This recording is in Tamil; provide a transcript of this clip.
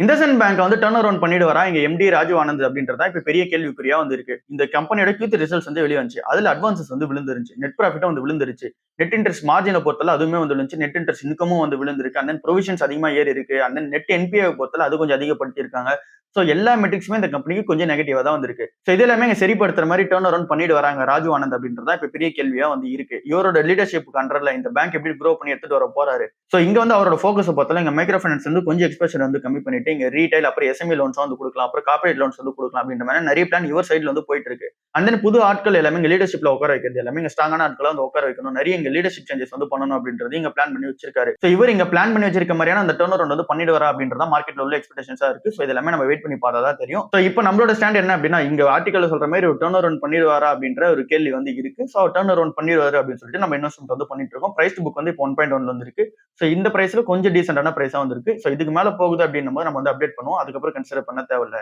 இண்டஸ்இண்ட் பேங்க் வந்து டர்ன் அரவுண்ட் பண்ணிட்டு வரா இங்க எம்டி ராஜீவ் ஆனந்த் அப்படின்றதா இப்ப பெரிய கேள்விக்குறியா வந்து இருக்கு. இந்த கம்பெனியோட Q3 ரிசல்ட்ஸ் வந்து வெளிய வந்துச்சு. அதுல அட்வான்சஸ் வந்து விழுந்துருச்சு. நெட் ப்ராஃபிட்டும் வந்து விழுந்துருச்சு. நெட் இன்ட்ரெஸ்ட் மார்ஜின பொறுத்தல அதுவுமே வந்து விழுந்துச்சு. நெட் இன்ட்ரெஸ்ட் இன்கமும் வந்து விழுந்திருக்கு. அண்ட் தென் புரோவிஷன்ஸ் அதிகமா ஏறி இருக்கு. அண்ட் தென் நெட் என்பிஏ பொறுத்தல அது கொஞ்சம் அதிகப்படுத்தி இருக்காங்க. சோ எல்லா மெட்ரிக்ஸுமே இந்த கம்பெனிக்கு கொஞ்சம் நெகட்டிவா தான் வந்திருக்கு. சோ இது எல்லாமே இங்க சரிப்படுத்துற மாதிரி டர்ன் அரவுண்ட் பண்ணிட்டு வராங்க ராஜீவ் ஆனந்த் அப்படின்றதா இப்ப பெரிய கேள்வியா வந்து இருக்கு. இவரோட லீடர்ஷிப் அண்டர்ல இந்த பேங்க் எப்படி க்ரோ பண்ணி எடுத்துட்டு வர போறாரு. சோ இங்க வந்து அவரோட ஃபோக்கஸ் பார்த்தா இங்க மைக்ரோ ஃபைனான்ஸ் வந்து கொஞ்சம் எக்ஸ்பெஷன் வந்து கம்மி பண்ணிட்டு இங்க ரீட்டைல் அப்புறம் எஸ்எம்இ லோன்ஸ் வந்து கொடுக்கலாம், அப்புறம் கார்பரேட் லோன்ஸ் வந்து கொடுக்கலாம் அப்படின்ற மாதிரி நிறைய பிளான் இவர் சைடுல வந்து போயிட்டு இருக்கு. அண்ட் தென் புது ஆட்கள் எல்லாமே இங்க லீடர்ஷிப்ல உட்கார வைக்கிறது எல்லாமே இங்க ஸ்ட்ராங்கான ஆட்களை வந்து உட்கார வைக்கணும், நிறைய இங்க லீடர்ஷிப் சேஞ்சஸ் வந்து பண்ணணும் அப்படின்றது இங்க பிளான் பண்ணி வச்சிருக்காரு. சோ இவர் இங்க பிளான் பண்ணி வச்சிருக்க மாதிரியான அந்த டர்ன் அரவுண்ட் வந்து பண்ணிட்டு வரா அப்படின்றத மார்க்கெட்ல உள்ள எக்ஸ்பெக்டேஷன்ஸா இருக்கு. சோ இது எல்லாமே நம்ம வெயிட் பண்ணி பார்த்தா தான் தெரியும். சோ இப்போ நம்மளோட ஸ்டாண்ட் என்ன அப்படின்னா இங்க ஆர்டிகல்ல சொல்ற மாதிரி ஒரு டர்ன் அரவுண்ட் பண்ணிடுவாரா அப்படின்ற ஒரு கேள்வி வந்து இருக்கு. சோ டர்ன் அரவுண்ட் பண்ணிடுவாரு அப்படின்னு சொல்லிட்டு நம்ம இன்வெஸ்ட்மெண்ட் வந்து பண்ணிட்டு இருக்கோம். பிரைஸ் புக் வந்து இப்போ 1.1 வந்து இருக்கு. சோ இந்த பிரைஸ்ல கொஞ்சம் டீசென்டான பிரைஸா வந்து இருக்கு. சோ இதுக்கு மேல போகுது அப்படின்னும் போது நம்ம வந்து அப்டேட் பண்ணுவோம். அதுக்கப்புறம் கன்சிடர் பண்ண தேவையில்ல.